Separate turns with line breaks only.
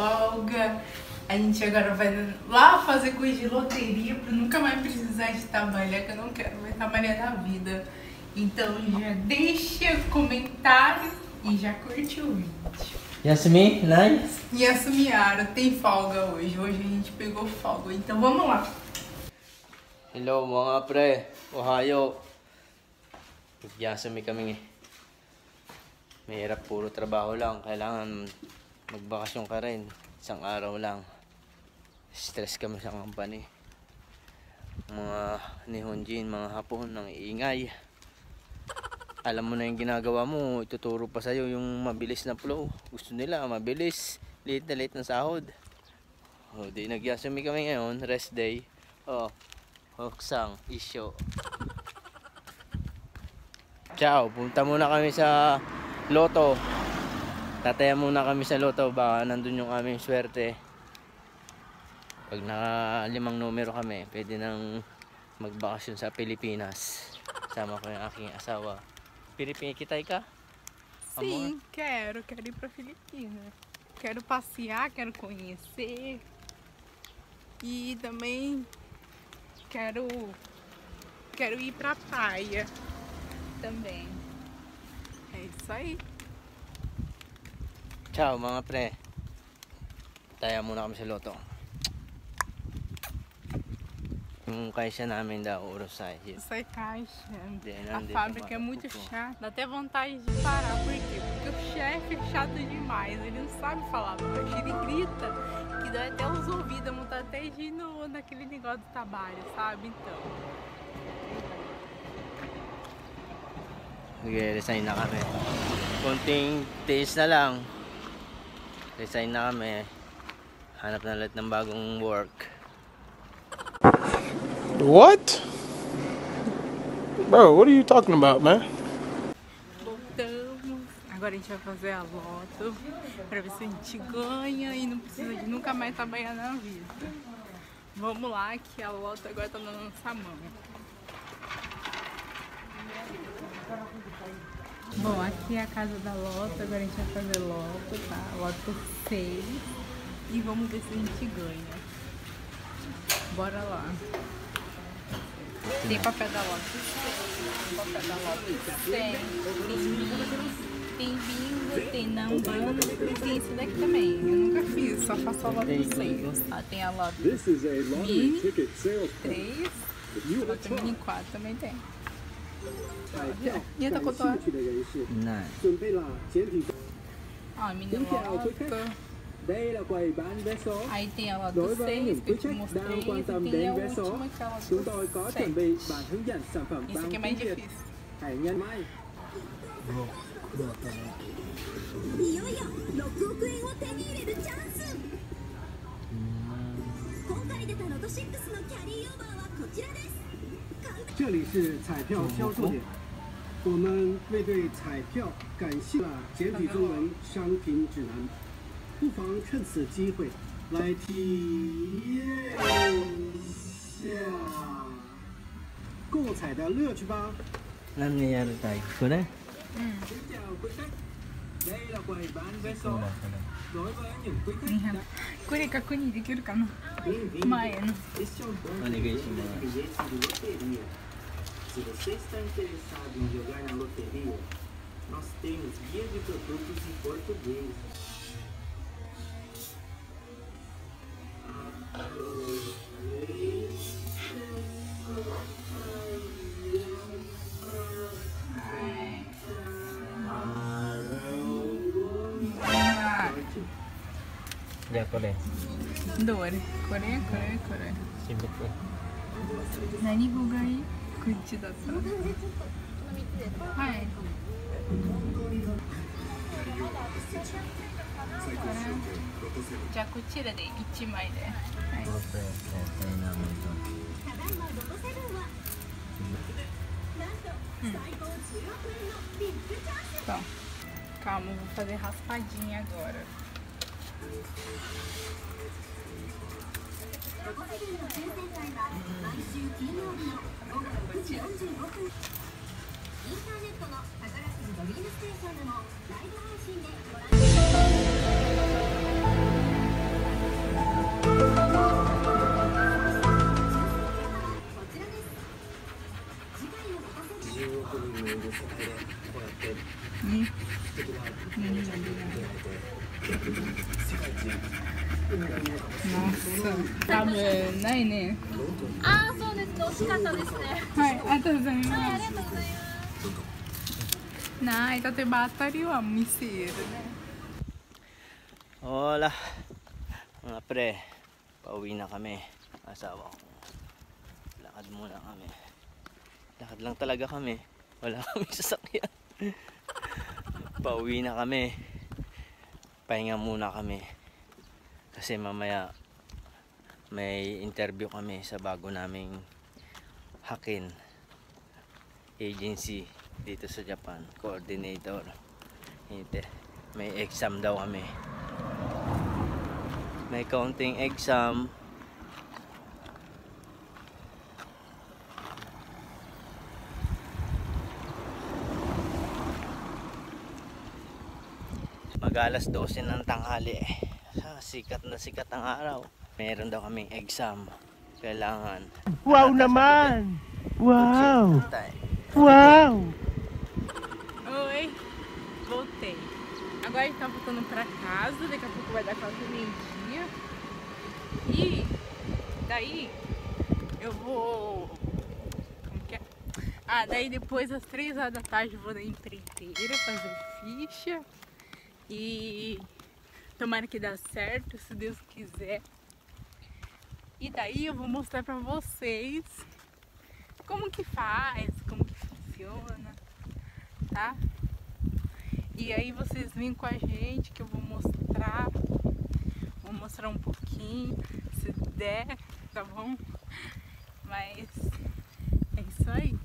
folga. A gente agora vai lá fazer coisa de loteria pra nunca mais precisar de trabalhar, que eu não quero mais trabalhar na vida. Então já deixa comentário e já curte o vídeo.
Yasumi, nice.
Yasumiara tem folga hoje. Hoje a gente pegou folga. Então vamos lá.
Hello mga pre. Ohayo. Yasumi kami. Mahirap, puro trabaho lang. Kailangan magbakasyon ka rin. Isang araw lang. Stress kami sa company. Mga Nihonjin, mga Hapon, nang iingay. Alam mo na yung ginagawa mo, ituturo pa sa'yo yung mabilis na flow. Gusto nila mabilis, late na late ng sahod. O di nagyasumi kami ngayon, rest day. O, hoksang, isyo. Ciao, punta muna kami sa Lotto. Tataya muna kami sa Lotto, baka nandun yung aming swerte. Pag naka 5 numero kami, pwede nang magbakasyon sa Pilipinas. Sama ko yung aking asawa. Pilipinay ka?
Sim, quero ir pra Filipinas. Quero passear, quero conhecer. E também quero ir pra praia também. É isso aí.
Ciao mga pre. Taya muna kami sa Lotto. Yung caixa namin da Urusai.
Sai caixa. A fábrica é muito chata. Dá até vontade de parar. Por quê? Porque o chefe é chato demais. Ele não sabe falar baixo. Ele grita que dá até os ouvidos. Montar até de ir naquele negócio do trabalho, sabe? Então.
Resign na kami. Konting tiis na lang. Resign na kami. Hanap na lahat ng bagong work.
What? Bro, what are you talking about, man?
Voltamos. Agora a gente vai fazer a Lotto pra ver se a gente ganha e não precisa de nunca mais trabalhar na vida. Vamos lá que a Lotto agora tá na nossa mão. Bom, aqui é a casa da Lotto. Agora a gente vai fazer Lotto, tá? Lotto 6. E vamos ver se a gente ganha. Bora lá. Tem papel da Lotto 6, papel da Lotto 100, tem bingo, tem nambando e tem esse daqui também. Eu nunca fiz, só faço a Lotto 6. Ah, tem a Lotto Mini 3, Lotto Mini 4 também tem. E a Takotoa?
Não.
Ó, a Mini Lotto. Aí tem a Lotto 6 que eu te mostrei, e tem a última que é a Lotto 7. Isso aqui é mais difícil.
不妨趁此机会来体验一下购彩的乐趣吧。
Ano nangyayari tayo? Ito na?
これ確認できるかな前の
Manigay si mga.
Se você está interessado em jogar na loteria, nós temos guia de produtos em português.
Ya, kore.
どれこれ
Sibuk ko.
何語がいいこっちだったらはいじゃあこちらで1枚で、はい、
Tayo namin ito.
Então, calma, eu vou fazer raspadinha agora. Nossa, tá vendo aí, né?
ああ、そうですね。惜しかったですね。
はい、ありがとうござい
はい、あ
ま
りがとうございます。
す。Nah, ito te battery o misir, né?
Hola mga pre, pauwi na kami. Asawa ko, lakad muna kami. Lakad lang talaga kami, wala kami sasakyan. Pauwi na kami, pahinga muna kami kasi mamaya may interview kami sa bago naming Hakin agency dito sa Japan, coordinator. Hindi, may exam daw kami. May counting exam. Mag-alas 12 ng tanghali eh. Sikat na sikat ang araw. Meron daw kaming exam. Kailangan.
Wow naman! Wow!
Tayo.
Wow!
Oi, voltei. Agora a gente tá voltando pra casa, daqui a pouco vai dar quase meio-dia. E daí eu vou... Como que é? Ah, daí depois às 3 horas da tarde eu vou na empreiteira fazer ficha. E tomara que dê certo, se Deus quiser. E daí eu vou mostrar pra vocês como que faz, como que funciona, tá? E aí vocês vêm com a gente que eu vou mostrar um pouquinho, se der, tá bom? Mas é isso aí.